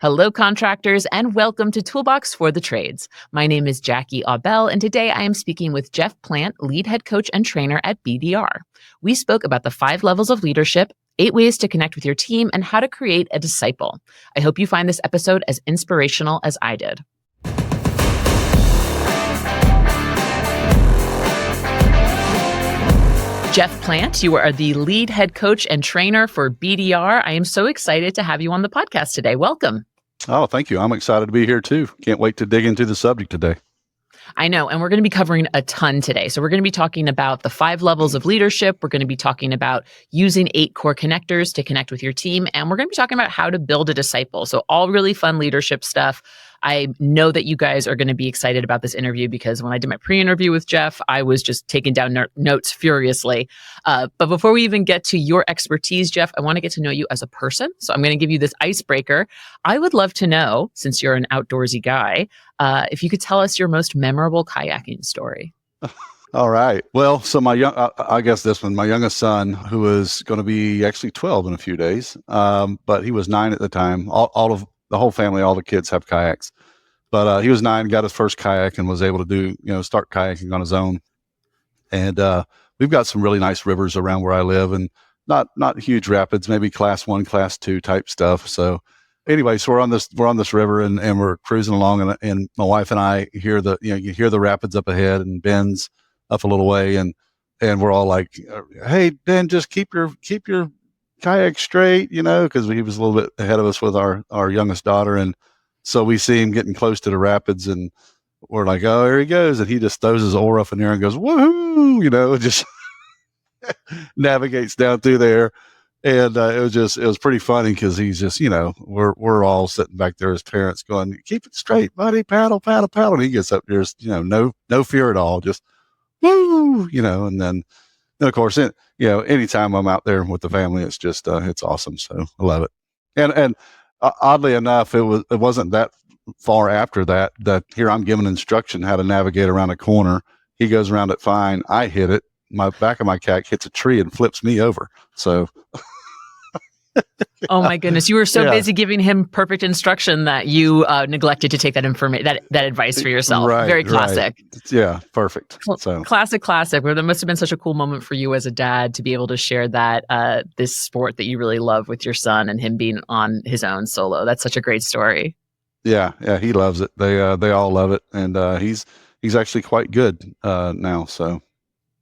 Hello, contractors, and welcome to Toolbox for the Trades. My name is Jackie Aubel, and today I am speaking with Jeff Plant, lead head coach and trainer at BDR. We spoke about the 5 levels of leadership, 8 ways to connect with your team, and how to create a disciple. I hope you find this episode as inspirational as I did. Jeff Plant, you are the lead head coach and trainer for BDR. I am so excited to have you on the podcast today. Welcome. Oh, thank you. I'm excited to be here too. Can't wait to dig into the subject today. I know, and we're going to be covering a ton today. So we're going to be talking about the 5 levels of leadership. We're going to be talking about using 8 core connectors to connect with your team. And we're going to be talking about how to build a disciple. So all really fun leadership stuff. I know that you guys are going to be excited about this interview because when I did my pre-interview with Jeff, I was just taking down notes furiously. But before we even get to your expertise, Jeff, I want to get to know you as a person. So I'm going to give you this icebreaker. I would love to know, since you're an outdoorsy guy, if you could tell us your most memorable kayaking story. All right. Well, so my youngest son, who is going to be actually 12 in a few days, but he was 9 at the time. All of the whole family, all the kids have kayaks, but he was 9, got his first kayak and was able to start kayaking on his own. And we've got some really nice rivers around where I live, and not huge rapids, maybe class 1, class 2 type stuff. So anyway, so we're on this river and we're cruising along, and my wife and I hear you hear the rapids up ahead and bends up a little way, and we're all like, "Hey, Ben, just keep your kayak straight," because he was a little bit ahead of us with our youngest daughter, and so we see him getting close to the rapids, and we're like, "Oh, here he goes!" And he just throws his oar up in the air and goes, "Woohoo!" Just navigates down through there. And it was pretty funny because he's just, we're all sitting back there as parents going, "Keep it straight, buddy, paddle, paddle, paddle." And he gets up there, no fear at all, just woo, and then of course, anytime I'm out there with the family, it's just, it's awesome. So I love it. And oddly enough, it wasn't that far after that here I'm giving instruction how to navigate around a corner. He goes around it fine. I hit it. My back of my kayak hits a tree and flips me over. So, oh my goodness, you were so busy giving him perfect instruction that you neglected to take that information, that advice for yourself. Right, very classic. Right. Yeah, perfect. So classic. Well, that must have been such a cool moment for you as a dad to be able to share that this sport that you really love with your son and him being on his own solo. That's such a great story. Yeah, he loves it. They all love it, and he's actually quite good now. So.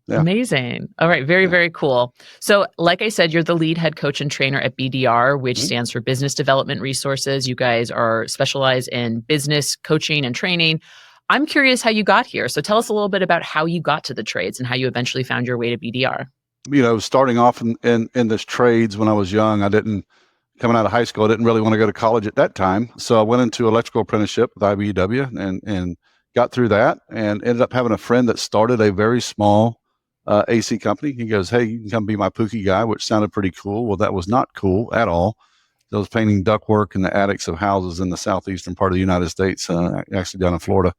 Yeah. Amazing. All right. Very, very cool. So like I said, you're the lead head coach and trainer at BDR, which stands for Business Development Resources. You guys are specialized in business coaching and training. I'm curious how you got here. So tell us a little bit about how you got to the trades and how you eventually found your way to BDR. Starting off in this trades when I was young, coming out of high school, I didn't really want to go to college at that time. So I went into electrical apprenticeship with IBEW and got through that and ended up having a friend that started a very small AC company. He goes, "Hey, you can come be my Pookie guy," which sounded pretty cool. Well, that was not cool at all. I was painting ductwork in the attics of houses in the southeastern part of the United States, actually down in Florida.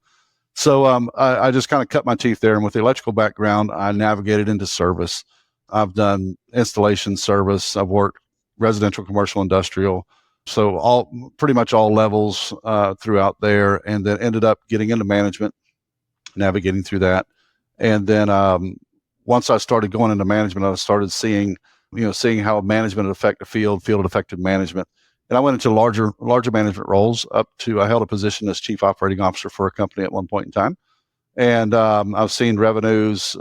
So I just kind of cut my teeth there. And with the electrical background, I navigated into service. I've done installation service. I've worked residential, commercial, industrial. So pretty much all levels throughout there, and then ended up getting into management, navigating through that. And then once I started going into management, I started seeing how management affected field affected management. And I went into larger management roles up to, I held a position as chief operating officer for a company at one point in time. And I've seen revenues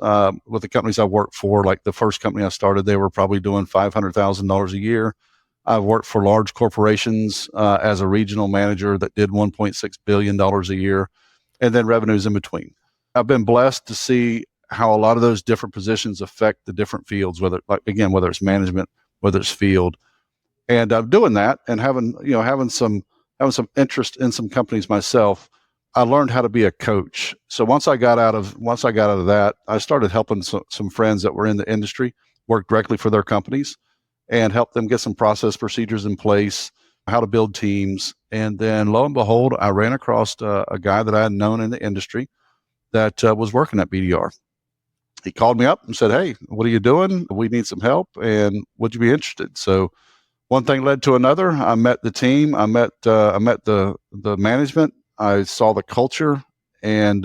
with the companies I've worked for. Like the first company I started, they were probably doing $500,000 a year. I've worked for large corporations as a regional manager that did $1.6 billion a year, and then revenues in between. I've been blessed to see how a lot of those different positions affect the different fields, whether it's management, whether it's field. And I'm doing that and having some interest in some companies myself. I learned how to be a coach. So once I got out of that, I started helping some friends that were in the industry work directly for their companies and help them get some process procedures in place, how to build teams. And then lo and behold, I ran across a guy that I had known in the industry that was working at BDR. He called me up and said, "Hey, what are you doing? We need some help, and would you be interested?" So one thing led to another. I met the team. I met the management. I saw the culture, and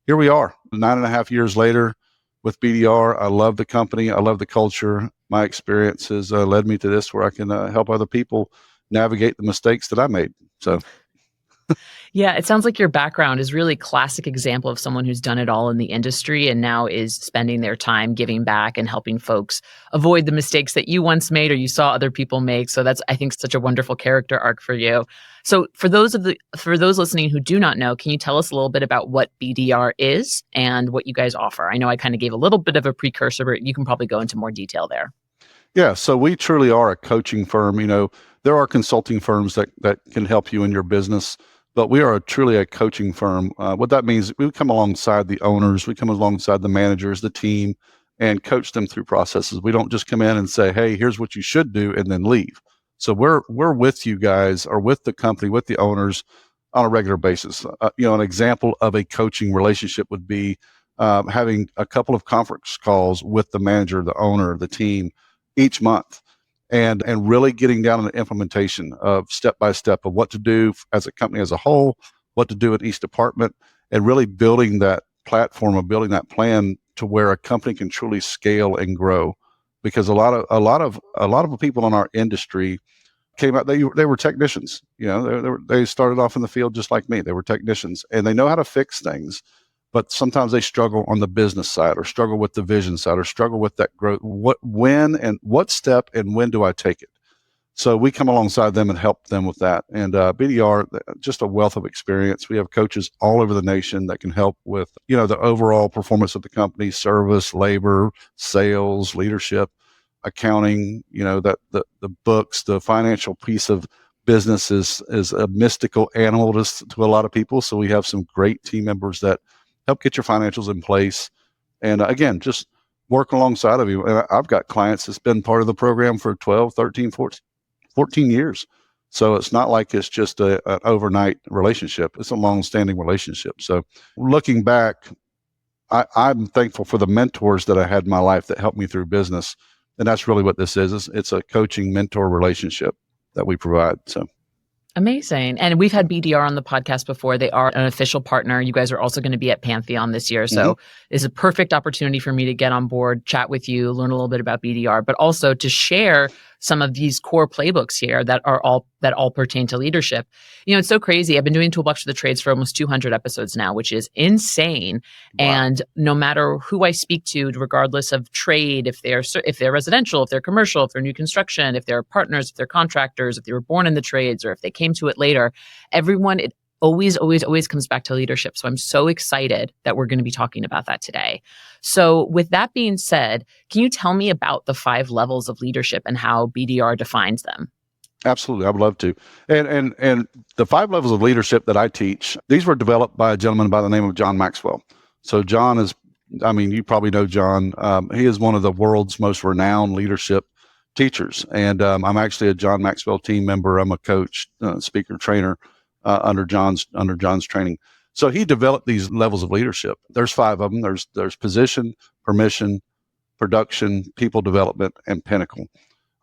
here we are, 9.5 years later with BDR. I love the company. I love the culture. My experience has led me to this, where I can help other people navigate the mistakes that I made. So. Yeah, it sounds like your background is really classic example of someone who's done it all in the industry and now is spending their time giving back and helping folks avoid the mistakes that you once made or you saw other people make. So that's, I think, such a wonderful character arc for you. So for those listening who do not know, can you tell us a little bit about what BDR is and what you guys offer? I know I kind of gave a little bit of a precursor, but you can probably go into more detail there. Yeah, so we truly are a coaching firm. There are consulting firms that can help you in your business, but we are truly a coaching firm. What that means, we come alongside the owners, we come alongside the managers, the team, and coach them through processes. We don't just come in and say, "Hey, here's what you should do," and then leave. So we're with you guys, or with the company, with the owners, on a regular basis. An example of a coaching relationship would be having a couple of conference calls with the manager, the owner, the team each month, and really getting down to the implementation of step by step of what to do as a company as a whole, what to do in each department, and really building that platform of building that plan to where a company can truly scale and grow. Because a lot of people in our industry came out, they were technicians. They started off in the field just like me. They were technicians, and they know how to fix things, but sometimes they struggle on the business side, or struggle with the vision side, or struggle with that growth. What step and when do I take it? So we come alongside them and help them with that. And BDR, just a wealth of experience. We have coaches all over the nation that can help with, the overall performance of the company, service, labor, sales, leadership, accounting. That the books, the financial piece of business is a mystical animal to a lot of people. So we have some great team members that help get your financials in place. And again, just work alongside of you. And I've got clients that's been part of the program for 12, 13, 14 years. So it's not like it's just an overnight relationship. It's a long-standing relationship. So looking back, I'm thankful for the mentors that I had in my life that helped me through business. And that's really what this is. It's a coaching mentor relationship that we provide. So. Amazing. And we've had BDR on the podcast before. They are an official partner. You guys are also going to be at Pantheon this year. So it's a perfect opportunity for me to get on board, chat with you, learn a little bit about BDR, but also to share some of these core playbooks here that all pertain to leadership. It's so crazy. I've been doing Toolbox for the Trades for almost 200 episodes now, which is insane. Wow. And no matter who I speak to, regardless of trade, if they're residential, if they're commercial, if they're new construction, if they're partners, if they're contractors, if they were born in the trades, or if they came to it later, everyone, it always comes back to leadership. So I'm so excited that we're going to be talking about that today. So with that being said, can you tell me about the 5 levels of leadership and how BDR defines them? Absolutely. I would love to. And the 5 levels of leadership that I teach, these were developed by a gentleman by the name of John Maxwell. So John you probably know John. He is one of the world's most renowned leadership teachers. And I'm actually a John Maxwell team member. I'm a coach, speaker, trainer under John's training. So he developed these levels of leadership. There's 5 of them. There's position, permission, production, people development, and pinnacle.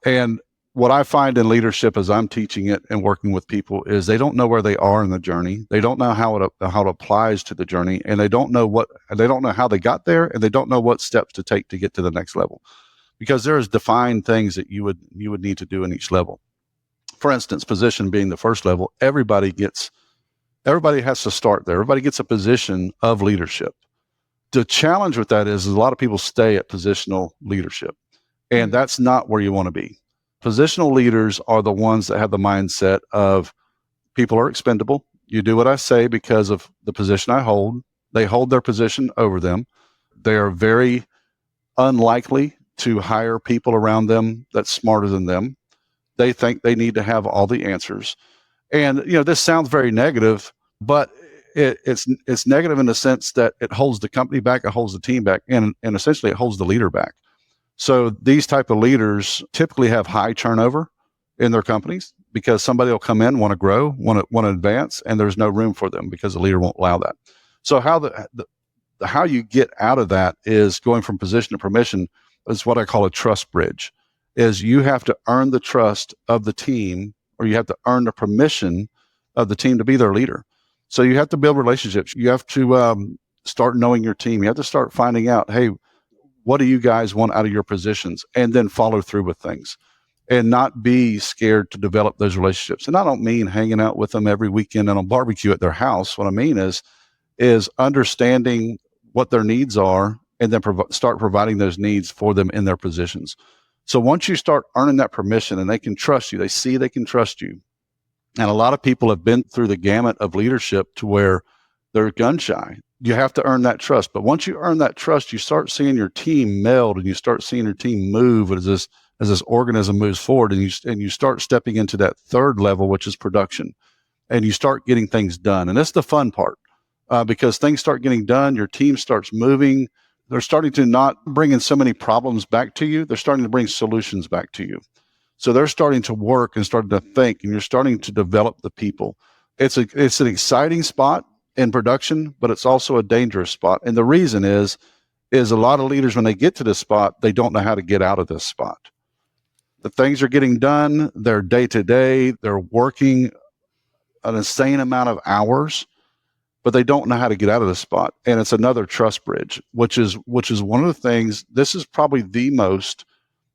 And what I find in leadership as I'm teaching it and working with people is they don't know where they are in the journey. They don't know how it applies to the journey, and they don't know how they got there, and they don't know what steps to take to get to the next level, because there's defined things that you would need to do in each level. For instance, position being the first level, everybody has to start there. Everybody gets a position of leadership. The challenge with that is a lot of people stay at positional leadership, and that's not where you want to be. Positional leaders are the ones that have the mindset of people are expendable. You do what I say because of the position I hold. They hold their position over them. They are very unlikely to hire people around them that's smarter than them. They think they need to have all the answers. And, this sounds very negative, but it's negative in the sense that it holds the company back, it holds the team back, and essentially it holds the leader back. So these type of leaders typically have high turnover in their companies because somebody will come in, want to grow, want to advance, and there's no room for them because the leader won't allow that. So how you get out of that is going from position to permission is what I call a trust bridge. is you have to earn the trust of the team, or you have to earn the permission of the team to be their leader. So you have to build relationships. You have to start knowing your team. You have to start finding out, hey, what do you guys want out of your positions? And then follow through with things and not be scared to develop those relationships. And I don't mean hanging out with them every weekend on a barbecue at their house. What I mean is understanding what their needs are and then start providing those needs for them in their positions. So once you start earning that permission and they can trust you, they see they can trust you. And a lot of people have been through the gamut of leadership to where they're gun shy. You have to earn that trust. But once you earn that trust, you start seeing your team meld and you start seeing your team move as this organism moves forward, and you start stepping into that third level, which is production, and you start getting things done. And that's the fun part, because things start getting done, your team starts moving. They're starting to not bring in so many problems back to you. They're starting to bring solutions back to you. So they're starting to work and starting to think, and you're starting to develop the people. It's an exciting spot in production, but it's also a dangerous spot. And the reason is a lot of leaders, when they get to this spot, they don't know how to get out of this spot. The things are getting done. They're day to day. They're working an insane amount of hours, but they don't know how to get out of this spot. And it's another trust bridge, which is one of the things. This is probably the most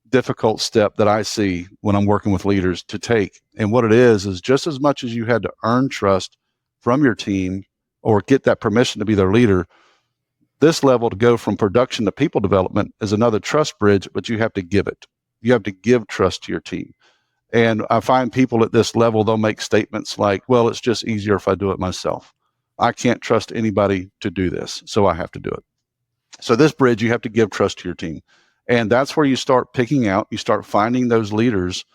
difficult step that I see when I'm working with leaders to take. And what it is just as much as you had to earn trust from your team or get that permission to be their leader, this level to go from production to people development is another trust bridge, but you have to give it. You have to give trust to your team. And I find people at this level, they'll make statements like, well, it's just easier if I do it myself. I can't trust anybody to do this, so I have to do it. So this bridge, you have to give trust to your team. And that's where you start picking out, you start finding those leaders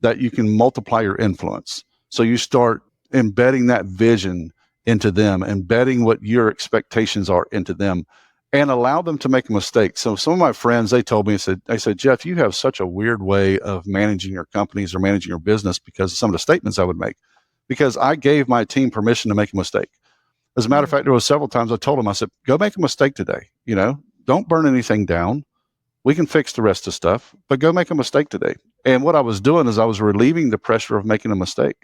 that you can multiply your influence. So you start embedding that vision into them, embedding what your expectations are into them, and allow them to make a mistake. So some of my friends, they told me, they said, Jeff, you have such a weird way of managing your companies or managing your business because of some of the statements I would make, because I gave my team permission to make a mistake. As a matter of fact, there was several times I told them, I said, go make a mistake today. Don't burn anything down. We can fix the rest of the stuff, but go make a mistake today. And what I was doing is I was relieving the pressure of making a mistake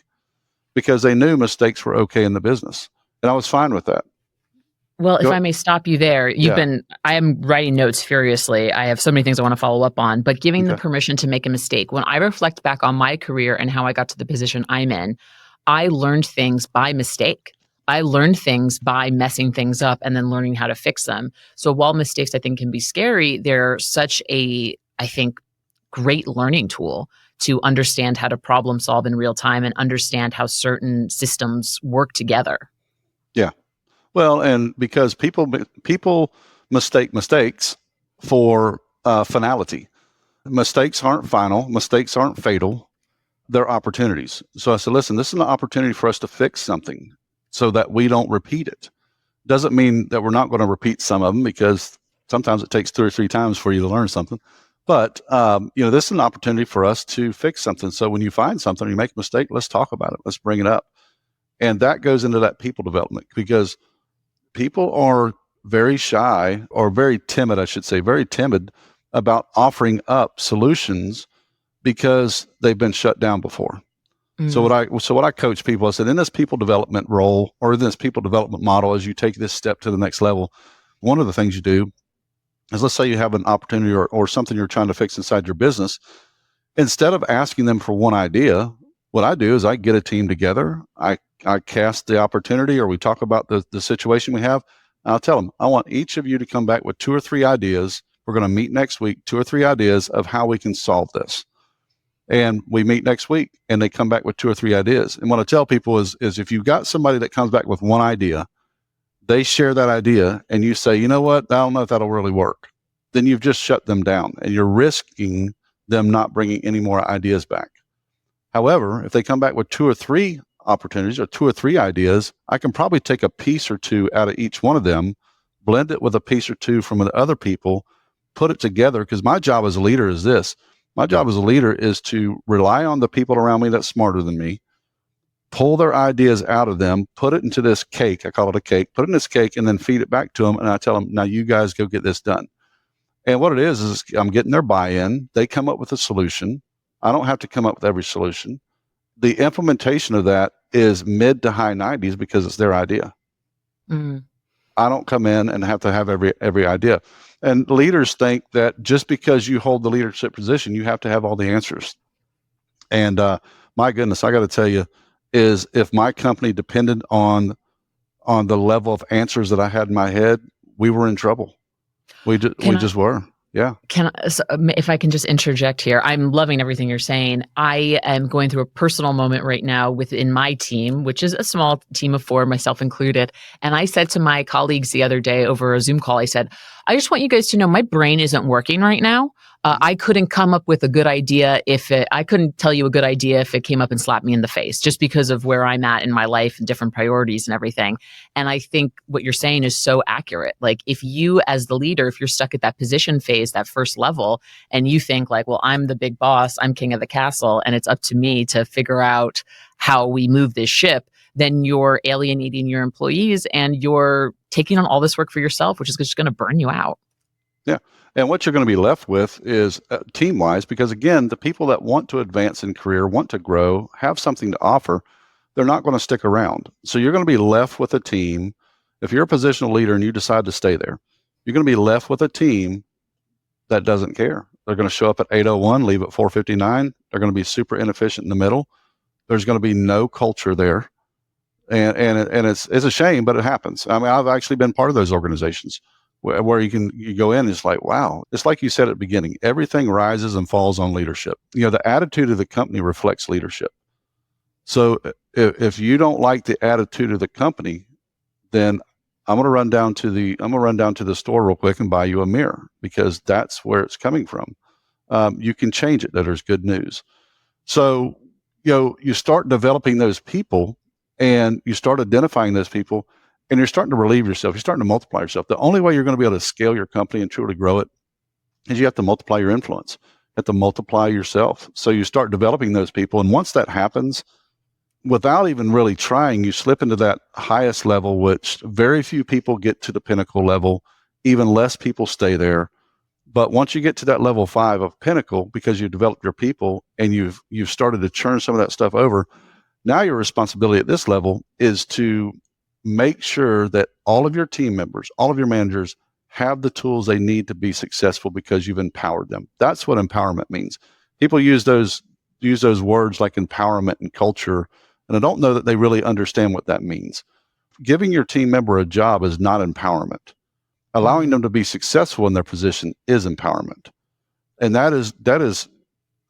because they knew mistakes were okay in the business. And I was fine with that. Well, if I may stop you there, Yeah. I am writing notes furiously. I have so many things I want to follow up on, but giving the permission to make a mistake. When I reflect back on my career and how I got to the position I'm in, I learned things by mistake. I learned things by messing things up and then learning how to fix them. So while mistakes I think can be scary, they're such a, I think, great learning tool to understand how to problem solve in real time and understand how certain systems work together. Yeah. Well, and because people mistake mistakes for finality. Mistakes aren't final. Mistakes aren't fatal. They're opportunities. So I said, listen, this is an opportunity for us to fix something so that we don't repeat it. Doesn't mean that we're not going to repeat some of them, because sometimes it takes 2 or 3 times for you to learn something. But, this is an opportunity for us to fix something. So when you find something, you make a mistake, let's talk about it. Let's bring it up. And that goes into that people development, because people are very shy, or very timid, I should say, very timid about offering up solutions because they've been shut down before. So what I coach people, I said, in this people development role, or in this people development model, as you take this step to the next level, one of the things you do is, let's say you have an opportunity or something you're trying to fix inside your business. Instead of asking them for one idea, what I do is I get a team together. I cast the opportunity, or we talk about the situation we have. And I'll tell them, I want each of you to come back with 2 or 3 ideas. We're going to meet next week, 2 or 3 ideas of how we can solve this. And we meet next week and they come back with 2 or 3 ideas. And what I tell people is if you've got somebody that comes back with one idea, they share that idea and you say, you know what, I don't know if that'll really work. Then you've just shut them down and you're risking them not bringing any more ideas back. However, if they come back with 2 or 3 opportunities or 2 or 3 ideas, I can probably take a piece or 2 out of each one of them, blend it with a piece or 2 from the other people, put it together. Because my job as a leader is this. My job as a leader is to rely on the people around me that's smarter than me, pull their ideas out of them, put it into this cake. I call it a cake. Put it in this cake and then feed it back to them. And I tell them, now you guys go get this done. And what it is I'm getting their buy-in. They come up with a solution. I don't have to come up with every solution. The implementation of that is mid to high 90s because it's their idea. Mm. I don't come in and have to have every idea. And leaders think that just because you hold the leadership position, you have to have all the answers. And my goodness, I got to tell you, is if my company depended on the level of answers that I had in my head, we were in trouble. We Can I just were. Yeah. if I can just interject here, I'm loving everything you're saying. I am going through a personal moment right now within my team, which is a small team of 4, myself included. And I said to my colleagues the other day over a Zoom call, I said, I just want you guys to know my brain isn't working right now. I couldn't come up with a good idea I couldn't tell you a good idea if it came up and slapped me in the face, just because of where I'm at in my life and different priorities and everything. And I think what you're saying is so accurate. Like, if you, as the leader, if you're stuck at that position phase, that first level, and you think like, well, I'm the big boss, I'm king of the castle, and it's up to me to figure out how we move this ship, then you're alienating your employees and you're taking on all this work for yourself, which is just going to burn you out. Yeah. And what you're going to be left with is team-wise, because again, the people that want to advance in career, want to grow, have something to offer, they're not going to stick around. So you're going to be left with a team. If you're a positional leader and you decide to stay there, you're going to be left with a team that doesn't care. They're going to show up at 8:01, leave at 4:59. They're going to be super inefficient in the middle. There's going to be no culture there. And it's a shame, but it happens. I mean, I've actually been part of those organizations where you go in and it's like, wow, it's like you said at the beginning, everything rises and falls on leadership. The attitude of the company reflects leadership. So if you don't like the attitude of the company, then I'm going to run down to the store real quick and buy you a mirror, because that's where it's coming from. You can change it. There's good news. So, you start developing those people and you start identifying those people, and you're starting to relieve yourself. You're starting to multiply yourself. The only way you're going to be able to scale your company and truly grow it is you have to multiply your influence. You have to multiply yourself. So you start developing those people. And once that happens, without even really trying, you slip into that highest level, which very few people get to the pinnacle level. Even less people stay there. But once you get to that level 5 of pinnacle, because you've developed your people and you've started to churn some of that stuff over, now your responsibility at this level is to make sure that all of your team members, all of your managers have the tools they need to be successful because you've empowered them. That's what empowerment means. People use those words like empowerment and culture, and I don't know that they really understand what that means. Giving your team member a job is not empowerment. Allowing them to be successful in their position is empowerment. And that is,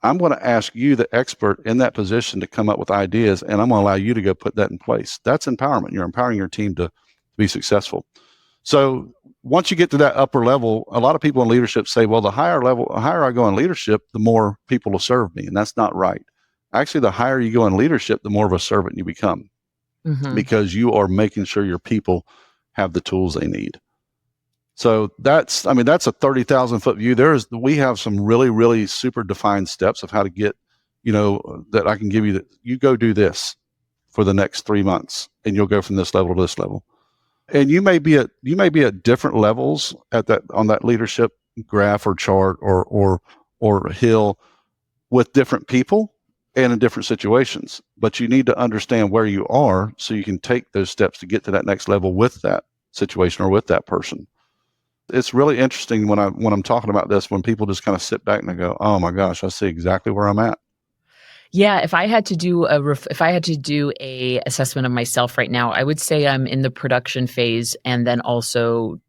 I'm going to ask you, the expert in that position, to come up with ideas, and I'm going to allow you to go put that in place. That's empowerment. You're empowering your team to be successful. So once you get to that upper level, a lot of people in leadership say, well, the higher I go in leadership, the more people will serve me. And that's not right. Actually, the higher you go in leadership, the more of a servant you become, because you are making sure your people have the tools they need. So that's a 30,000 foot view. We have some really, really super defined steps of how to get, that I can give you, that you go do this for the next 3 months and you'll go from this level to this level. And you may be at different levels on that leadership graph or chart or hill with different people and in different situations, but you need to understand where you are so you can take those steps to get to that next level with that situation or with that person. It's really interesting when I'm talking about this, when people just kind of sit back and they go, oh my gosh, I see exactly where I'm at. Yeah, if I had to do a assessment of myself right now, I would say I'm in the production phase and then also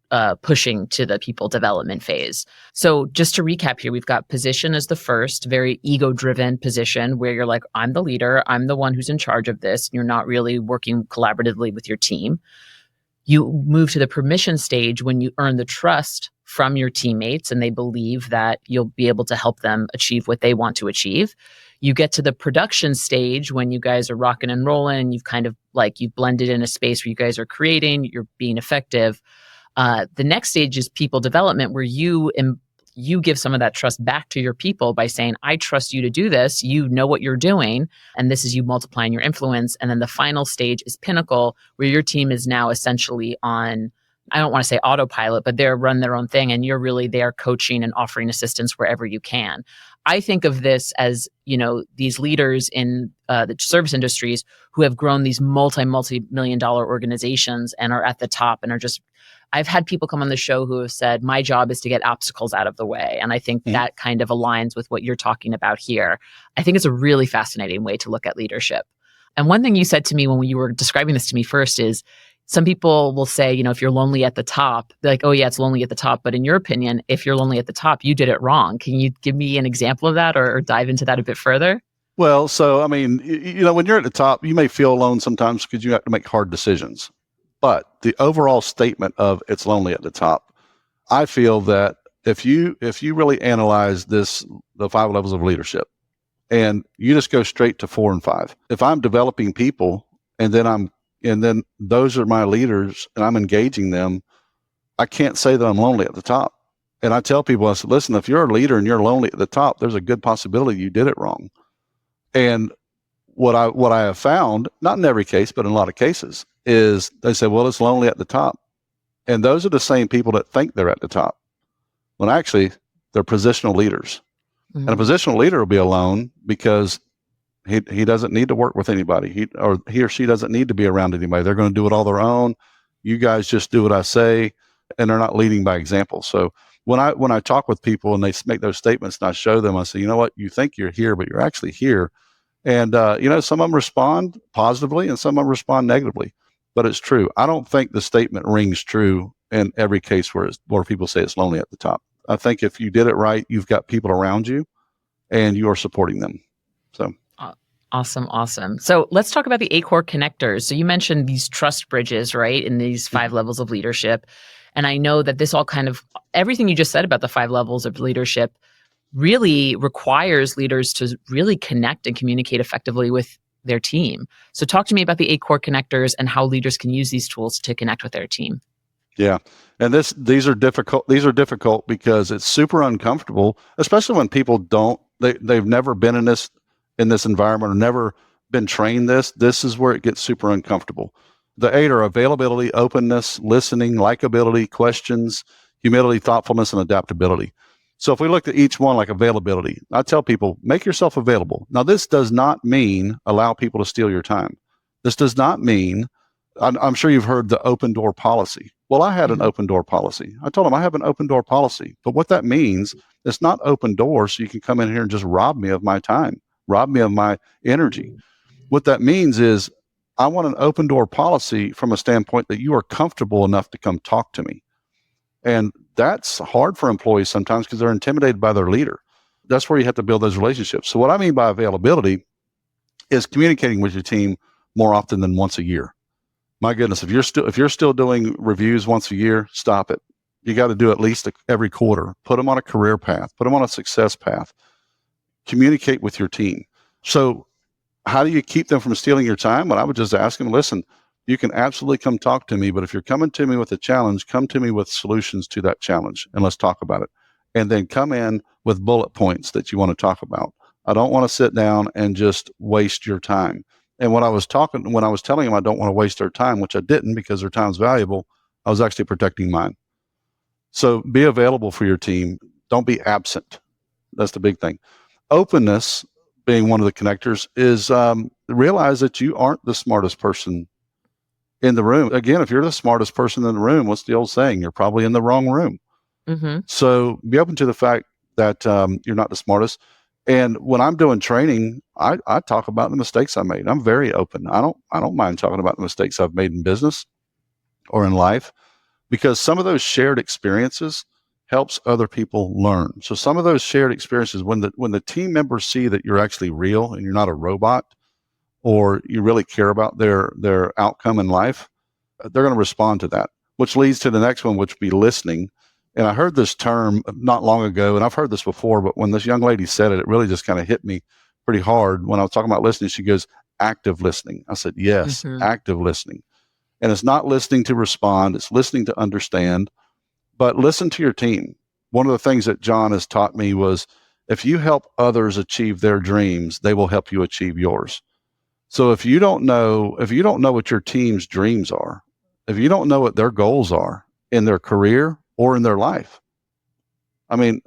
pushing to the people development phase. So just to recap here, we've got position as the first, very ego-driven position where you're like, I'm the leader, I'm the one who's in charge of this. You're not really working collaboratively with your team. You move to the permission stage when you earn the trust from your teammates and they believe that you'll be able to help them achieve what they want to achieve. You get to the production stage when you guys are rocking and rolling and you've kind of you've blended in a space where you guys are creating, you're being effective. The next stage is people development, where you give some of that trust back to your people by saying, I trust you to do this. You know what you're doing. And this is you multiplying your influence. And then the final stage is pinnacle, where your team is now essentially on I don't want to say autopilot, but they're run their own thing and you're really there coaching and offering assistance wherever you can. I think of this as, these leaders in the service industries who have grown these multi-million dollar organizations and are at the top and are just, I've had people come on the show who have said, my job is to get obstacles out of the way. And I think that kind of aligns with what you're talking about here. I think it's a really fascinating way to look at leadership. And one thing you said to me when you were describing this to me first is, some people will say, if you're lonely at the top, they're like, oh yeah, it's lonely at the top. But in your opinion, if you're lonely at the top, you did it wrong. Can you give me an example of that or dive into that a bit further? Well, so, I mean, when you're at the top, you may feel alone sometimes because you have to make hard decisions. But the overall statement of it's lonely at the top, I feel that if you really analyze the 5 levels of leadership, and you just go straight to 4 and 5. If I'm developing people and then those are my leaders and I'm engaging them, I can't say that I'm lonely at the top. And I tell people, I said, listen, if you're a leader and you're lonely at the top, there's a good possibility you did it wrong. And what I have found, not in every case, but in a lot of cases, is they say, well, it's lonely at the top. And those are the same people that think they're at the top, when actually they're positional leaders. Mm-hmm. And a positional leader will be alone because he doesn't need to work with anybody. He or she doesn't need to be around anybody. They're going to do it all their own. You guys just do what I say, and they're not leading by example. So when I talk with people and they make those statements and I show them, I say, you know what, you think you're here, but you're actually here. And some of them respond positively and some of them respond negatively. But it's true. I don't think the statement rings true in every case where people say it's lonely at the top. I think if you did it right, you've got people around you and you are supporting them. So. Awesome. So let's talk about the 8 core connectors. So you mentioned these trust bridges, right, in these 5 levels of leadership. And I know that this all everything you just said about the 5 levels of leadership really requires leaders to really connect and communicate effectively with their team. So talk to me about the 8 core connectors and how leaders can use these tools to connect with their team. Yeah. And these are difficult. These are difficult because it's super uncomfortable, especially when people they've never been in this environment or never been trained this is where it gets super uncomfortable. The 8 are availability, openness, listening, likability, questions, humility, thoughtfulness, and adaptability. So if we look at each one, like availability, I tell people, make yourself available. Now, this does not mean allow people to steal your time. This does not mean, I'm sure you've heard the open door policy. Well, I had an open door policy. I told them I have an open door policy. But what that means, it's not open door so you can come in here and just rob me of my time, rob me of my energy. What that means is I want an open door policy from a standpoint that you are comfortable enough to come talk to me. And that's hard for employees sometimes because they're intimidated by their leader. That's where you have to build those relationships. So what I mean by availability is communicating with your team more often than once a year. My goodness, if you're still doing reviews once a year, stop it. You got to do at least every quarter. Put them on a career path. Put them on a success path. Communicate with your team. So how do you keep them from stealing your time? Well, I would just ask them, listen, you can absolutely come talk to me, but if you're coming to me with a challenge, come to me with solutions to that challenge and let's talk about it. And then come in with bullet points that you want to talk about. I don't want to sit down and just waste your time. And when I was telling them I don't want to waste their time, which I didn't because their time's valuable, I was actually protecting mine. So be available for your team. Don't be absent. That's the big thing. Openness, being one of the connectors, is realize that you aren't the smartest person in the room. Again, if you're the smartest person in the room, what's the old saying? You're probably in the wrong room. Mm-hmm. So be open to the fact that you're not the smartest. And when I'm doing training, I talk about the mistakes I made. I'm very open. I don't mind talking about the mistakes I've made in business or in life, because some of those shared experiences helps other people learn. So some of those shared experiences, when the team members see that you're actually real and you're not a robot, or you really care about their outcome in life, they're going to respond to that, which leads to the next one, which would be listening. And I heard this term not long ago, and I've heard this before, but when this young lady said it, it really just kind of hit me pretty hard. When I was talking about listening, she goes, active listening. I said, yes, active listening. And it's not listening to respond, it's listening to understand, but listen to your team. One of the things that John has taught me was, if you help others achieve their dreams, they will help you achieve yours. So if you don't know what your team's dreams are, if you don't know what their goals are, in their career or in their life. I mean,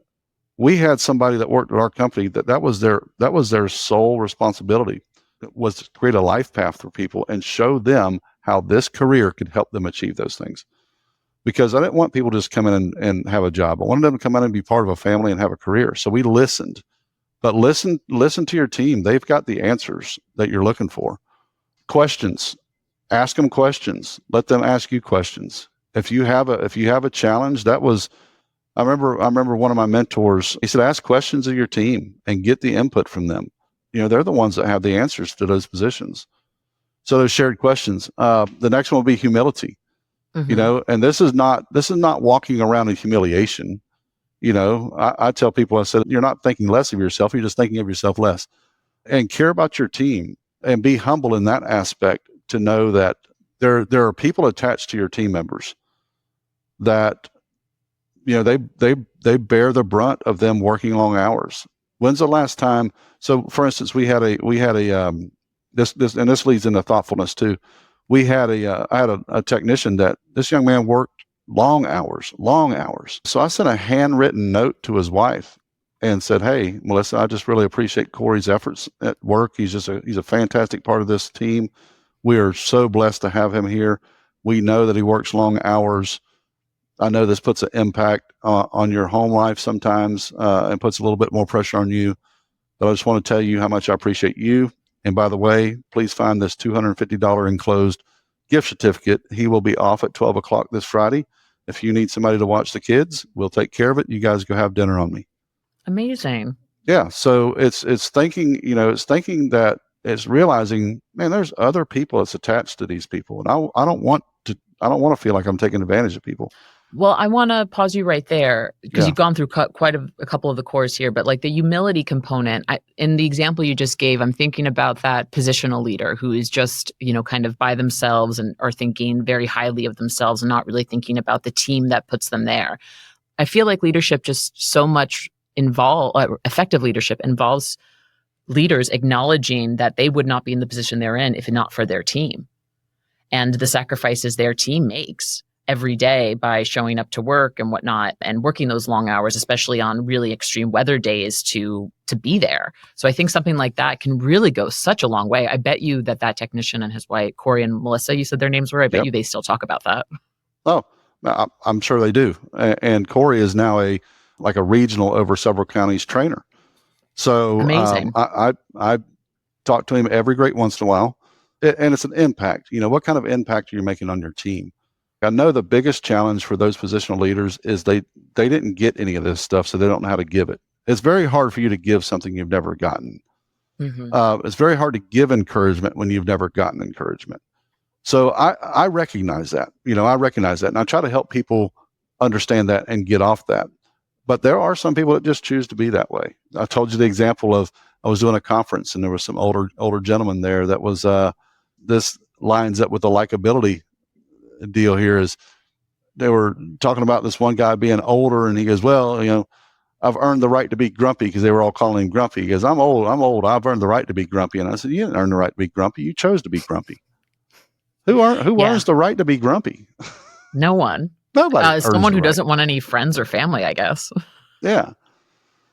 we had somebody that worked at our company that was their sole responsibility, was to create a life path for people and show them how this career could help them achieve those things. Because I didn't want people to just come in and have a job. I wanted them to come in and be part of a family and have a career. So we listened. But listen to your team. They've got the answers that you're looking for. Questions. Ask them questions. Let them ask you questions. If you have a challenge, I remember one of my mentors, he said, ask questions of your team and get the input from them. They're the ones that have the answers to those positions. So those shared questions. The next one will be humility. Mm-hmm. And this is not walking around in humiliation. I tell people, I said, you're not thinking less of yourself. You're just thinking of yourself less, and care about your team and be humble in that aspect, to know that there are people attached to your team members that, they bear the brunt of them working long hours. When's the last time? So for instance, we had a this leads into thoughtfulness too. I had a technician that this young man worked long hours. So I sent a handwritten note to his wife and said, "Hey, Melissa, I just really appreciate Corey's efforts at work. He's a fantastic part of this team. We are so blessed to have him here. We know that he works long hours. I know this puts an impact on your home life sometimes, and puts a little bit more pressure on you. But I just want to tell you how much I appreciate you. And by the way, please find this $250 enclosed gift certificate. He will be off at 12 o'clock this Friday. If you need somebody to watch the kids, we'll take care of it. You guys go have dinner on me." Amazing. Yeah. So it's thinking, that it's realizing, man, there's other people that's attached to these people. And I don't want to feel like I'm taking advantage of people. Well, I want to pause you right there because Yeah. you've gone through quite a couple of the cores here, but like the humility component, in the example you just gave, I'm thinking about that positional leader who is just, kind of by themselves and are thinking very highly of themselves and not really thinking about the team that puts them there. I feel like leadership just so much effective leadership involves leaders acknowledging that they would not be in the position they're in if not for their team and the sacrifices their team makes every day by showing up to work and whatnot and working those long hours, especially on really extreme weather days to be there. So I think something like that can really go such a long way. I bet you that technician and his wife, Corey and Melissa, you said their names were, I bet Yep. you they still talk about that. Oh, I'm sure they do. And Corey is now a regional over several counties trainer. So Amazing. I talk to him every great once in a while, and it's an impact. What kind of impact are you making on your team? I know the biggest challenge for those positional leaders is they didn't get any of this stuff, so they don't know how to give it. It's very hard for you to give something you've never gotten. Mm-hmm. It's very hard to give encouragement when you've never gotten encouragement. So I recognize that. I recognize that, and I try to help people understand that and get off that. But there are some people that just choose to be that way. I told you the example of, I was doing a conference and there was some older gentleman there that was this lines up with the likability deal here. Is they were talking about this one guy being older, and he goes, "Well, I've earned the right to be grumpy," because they were all calling him grumpy. He goes, I'm old. I've earned the right to be grumpy." And I said, "You didn't earn the right to be grumpy. You chose to be grumpy. Who earns the right to be grumpy?" No one. Nobody earns Someone who the right. doesn't want any friends or family, I guess. Yeah.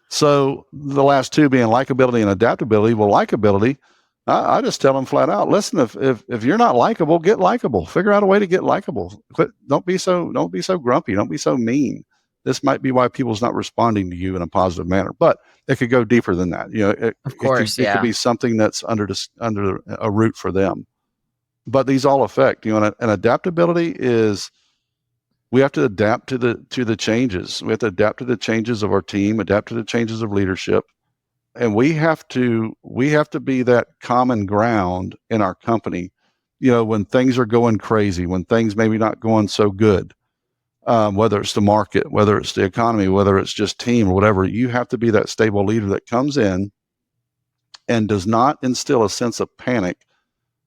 So the last two being likability and adaptability. Well, likability, I just tell them flat out, listen, if you're not likable, get likable. Figure out a way to get likable. Don't be so grumpy. Don't be so mean. This might be why people's not responding to you in a positive manner, but it could go deeper than that. Of course, it could be something that's under a root for them. But these all affect, and adaptability is, we have to adapt to the changes. We have to adapt to the changes of our team, adapt to the changes of leadership. And we have to be that common ground in our company, when things are going crazy, when things maybe not going so good, whether it's the market, whether it's the economy, whether it's just team or whatever, you have to be that stable leader that comes in and does not instill a sense of panic,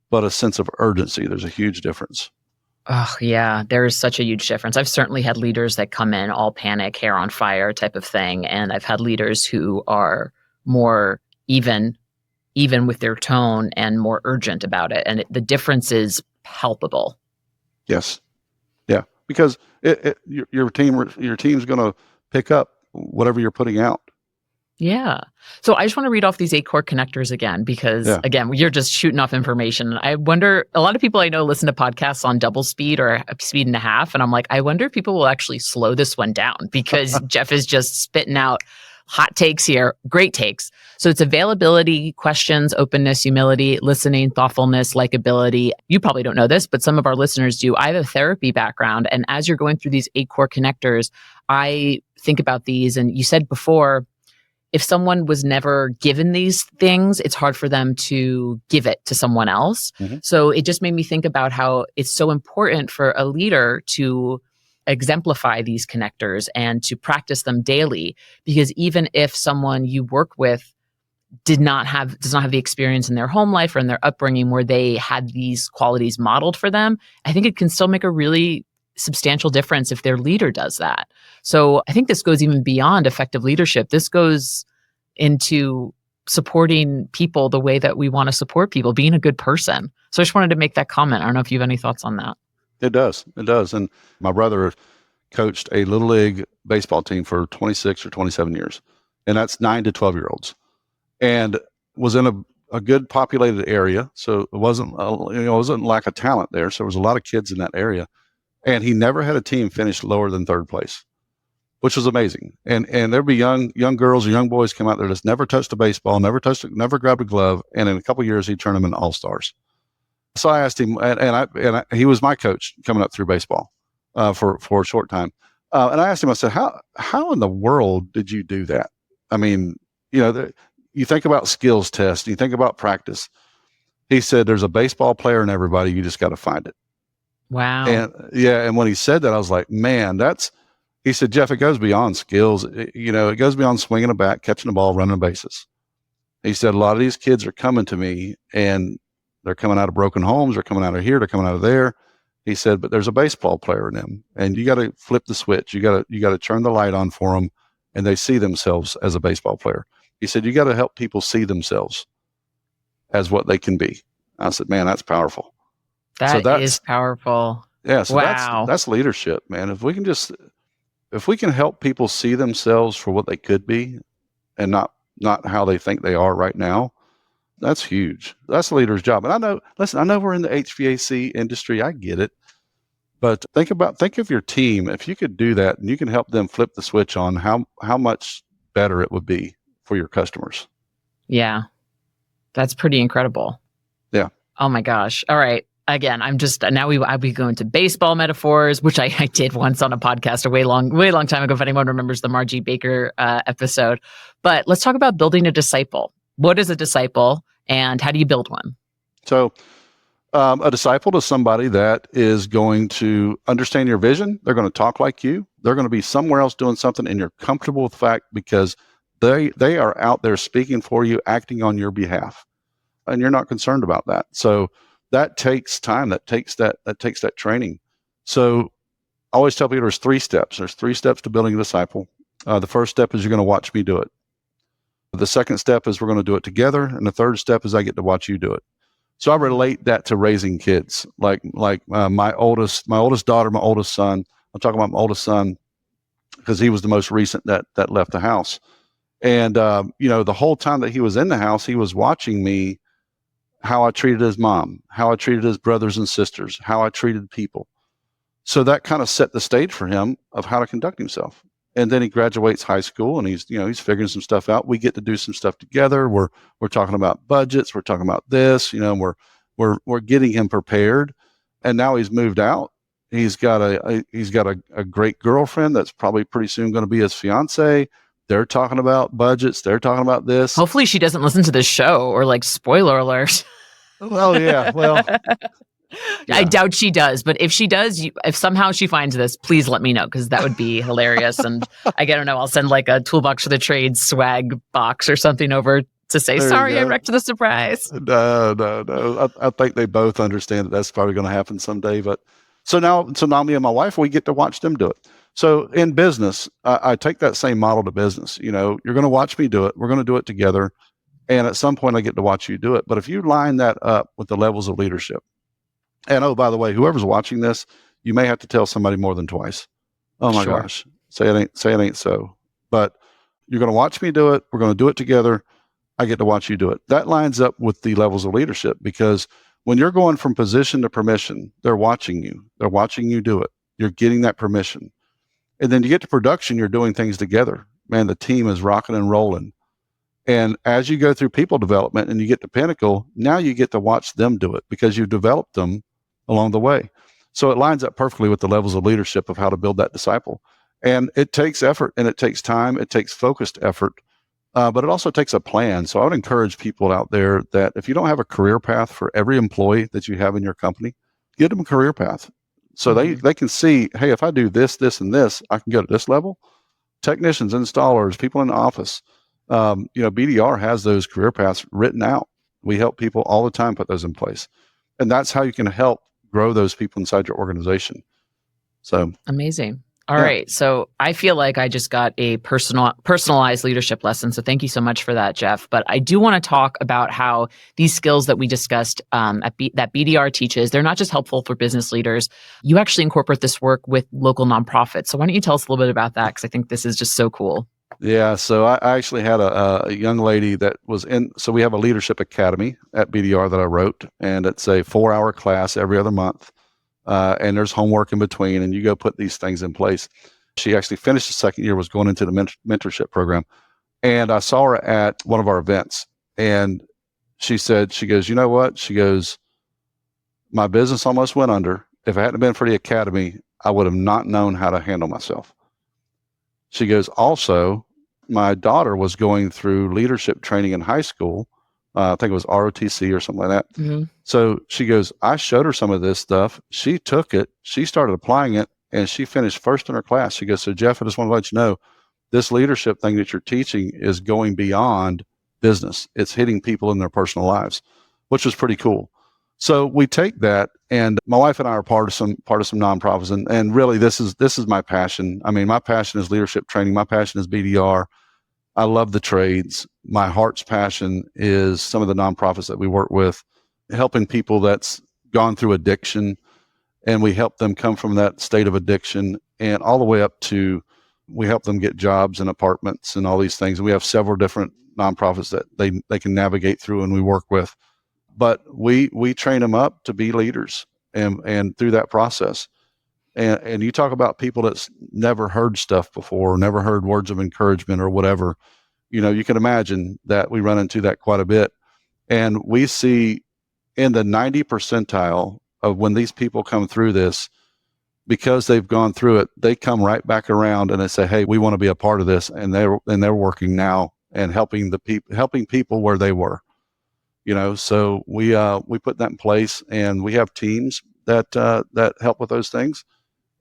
but a sense of urgency. There's a huge difference. Oh, yeah, there is such a huge difference. I've certainly had leaders that come in all panic, hair on fire type of thing. And I've had leaders who are more even with their tone and more urgent about it. And the difference is palpable. Yes. Yeah. because your team's going to pick up whatever you're putting out. Yeah. So I just want to read off these 8 core connectors again, because Yeah. again, you're just shooting off information. I wonder, a lot of people I know listen to podcasts on double speed or speed and a half. And I'm like, I wonder if people will actually slow this one down, because Jeff is just spitting out hot takes here, great takes. So it's availability, questions, openness, humility, listening, thoughtfulness, likability. You probably don't know this, but some of our listeners do. I have a therapy background. And as you're going through these 8 core connectors, I think about these. And you said before, if someone was never given these things, it's hard for them to give it to someone else. Mm-hmm. So it just made me think about how it's so important for a leader to exemplify these connectors and to practice them daily, because even if someone you work with does not have the experience in their home life or in their upbringing where they had these qualities modeled for them, I think it can still make a really substantial difference if their leader does that. So I think this goes even beyond effective leadership. This goes into supporting people the way that we want to support people, being a good person. So I just wanted to make that comment. I don't know if you have any thoughts on that. It does. And my brother coached a little league baseball team for 26 or 27 years. And that's 9 to 12-year-olds. And was in a good populated area. So it wasn't lack of talent there. So there was a lot of kids in that area. And he never had a team finish lower than third place, which was amazing. And there'd be young girls or young boys come out there that's never touched a baseball, never grabbed a glove, and in a couple of years he'd turn them into all-stars. So I asked him, and he was my coach coming up through baseball for a short time. And I asked him, I said, how in the world did you do that? I mean, you think about skills tests, you think about practice. He said, there's a baseball player in everybody. You just got to find it. Wow. And when he said that, I was like, man, he said, Jeff, it goes beyond skills. It goes beyond swinging a bat, catching a ball, running the bases. He said, a lot of these kids are coming to me and they're coming out of broken homes. They're coming out of here. They're coming out of there. He said, but there's a baseball player in them, and you got to flip the switch. You got to turn the light on for them, and they see themselves as a baseball player. He said, you got to help people see themselves as what they can be. I said, man, that's powerful. That is powerful. Yeah. So wow. That's leadership, man. If we can help people see themselves for what they could be and not how they think they are right now, that's huge. That's a leader's job. And I know we're in the HVAC industry. I get it. But think of your team. If you could do that and you can help them flip the switch on, how much better it would be for your customers. Yeah. That's pretty incredible. Yeah. Oh my gosh. All right. Again, I'll be going to baseball metaphors, which I did once on a podcast a way long time ago, if anyone remembers the Margie Baker episode. But let's talk about building a disciple. What is a disciple and how do you build one? So a disciple is somebody that is going to understand your vision. They're going to talk like you. They're going to be somewhere else doing something, and you're comfortable with the fact because they are out there speaking for you, acting on your behalf, and you're not concerned about that. So that takes time. That takes that training. So I always tell people there's 3 steps. There's 3 steps to building a disciple. The first step is you're going to watch me do it. The second step is we're going to do it together. And the third step is I get to watch you do it. So I relate that to raising kids, like my oldest daughter, my oldest son. I'm talking about my oldest son because he was the most recent that left the house. And, the whole time that he was in the house, he was watching me, how I treated his mom, how I treated his brothers and sisters, how I treated people. So that kind of set the stage for him of how to conduct himself. And then he graduates high school and he's figuring some stuff out. We get to do some stuff together. We're talking about budgets. We're talking about this, we're getting him prepared. And now he's moved out. He's got a great girlfriend that's probably pretty soon going to be his fiance. They're talking about budgets. They're talking about this. Hopefully she doesn't listen to this show or spoiler alert. Well, yeah. Well, yeah. I doubt she does, but if she does, if somehow she finds this, please let me know because that would be hilarious. And I don't know, I'll send a Toolbox for the Trades swag box or something over to say, sorry, I wrecked the surprise. No. I think they both understand that that's probably going to happen someday. But so now me and my wife, we get to watch them do it. So in business, I take that same model to business. You're going to watch me do it. We're going to do it together. And at some point I get to watch you do it. But if you line that up with the levels of leadership, and oh, by the way, whoever's watching this, you may have to tell somebody more than twice. Oh my Sure. gosh, say it ain't so. But you're going to watch me do it. We're going to do it together. I get to watch you do it. That lines up with the levels of leadership, because when you're going from position to permission, they're watching you. They're watching you do it. You're getting that permission. And then you get to production, you're doing things together. Man, the team is rocking and rolling. And as you go through people development and you get to pinnacle, now you get to watch them do it because you've developed them along the way. So it lines up perfectly with the levels of leadership of how to build that disciple. And it takes effort and it takes time. It takes focused effort, but it also takes a plan. So I would encourage people out there that if you don't have a career path for every employee that you have in your company, get them a career path. So they can see, hey, if I do this, this, and this, I can go to this level. Technicians, installers, people in the office. BDR has those career paths written out. We help people all the time put those in place. And that's how you can help grow those people inside your organization. So amazing. All right. So I feel like I just got a personalized leadership lesson. So thank you so much for that, Jeff. But I do want to talk about how these skills that we discussed that BDR teaches, they're not just helpful for business leaders. You actually incorporate this work with local nonprofits. So why don't you tell us a little bit about that? Because I think this is just so cool. Yeah. So I actually had a young lady that was so we have a leadership academy at BDR that I wrote, and it's a 4-hour class every other month. And there's homework in between, and you go put these things in place. She actually finished the second year, was going into the mentorship program. And I saw her at one of our events, and she goes, you know what? She goes, my business almost went under. If it hadn't been for the academy, I would have not known how to handle myself. She goes, also, my daughter was going through leadership training in high school. I think it was ROTC or something like that. Mm-hmm. So she goes, I showed her some of this stuff. She took it, she started applying it, and she finished first in her class. She goes, so Jeff, I just want to let you know, this leadership thing that you're teaching is going beyond business. It's hitting people in their personal lives, which was pretty cool. So we take that, and my wife and I are part of some nonprofits, and really this is my passion. I mean, my passion is leadership training. My passion is BDR. I love the trades. My heart's passion is some of the nonprofits that we work with, helping people that's gone through addiction, and we help them come from that state of addiction and all the way up to we help them get jobs and apartments and all these things. We have several different nonprofits that they can navigate through and we work with. But we train them up to be leaders and through that process. And you talk about people that's never heard stuff before, never heard words of encouragement or whatever, you can imagine that we run into that quite a bit. And we see in the 90 percentile of when these people come through this, because they've gone through it, they come right back around and they say, hey, we want to be a part of this. And they're working now and helping people where they were, so we put that in place, and we have teams that help with those things.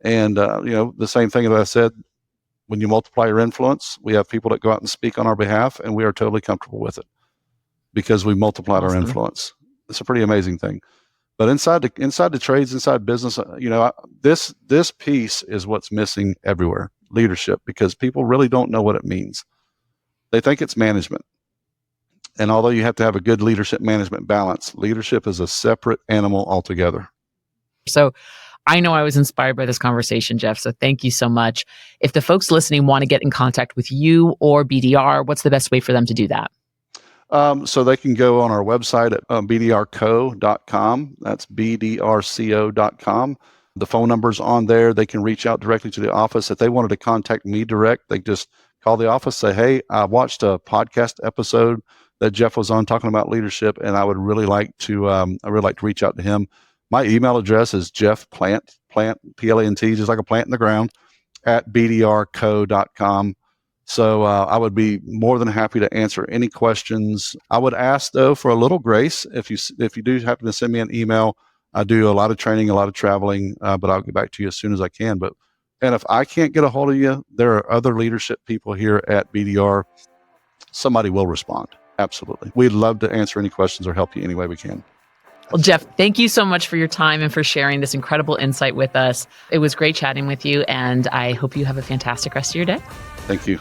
And, the same thing that I said, when you multiply your influence, we have people that go out and speak on our behalf, and we are totally comfortable with it because we multiplied our influence. It's a pretty amazing thing. But inside the trades, inside business, this piece is what's missing everywhere, leadership, because people really don't know what it means. They think it's management. And although you have to have a good leadership management balance, leadership is a separate animal altogether. So I know I was inspired by this conversation, Jeff. So thank you so much. If the folks listening want to get in contact with you or BDR, what's the best way for them to do that? So they can go on our website at bdrco.com. That's bdrco.com. The phone number's on there. They can reach out directly to the office. If they wanted to contact me direct, they just call the office, say, hey, I watched a podcast episode that Jeff was on talking about leadership, and I would really like to reach out to him. My email address is jeffplant, Plant, just like a plant in the ground, at bdrco.com. So I would be more than happy to answer any questions. I would ask, though, for a little grace. If you do happen to send me an email, I do a lot of training, a lot of traveling, but I'll get back to you as soon as I can. And if I can't get a hold of you, there are other leadership people here at BDR. Somebody will respond. Absolutely. We'd love to answer any questions or help you any way we can. Well, Jeff, thank you so much for your time and for sharing this incredible insight with us. It was great chatting with you, and I hope you have a fantastic rest of your day. Thank you.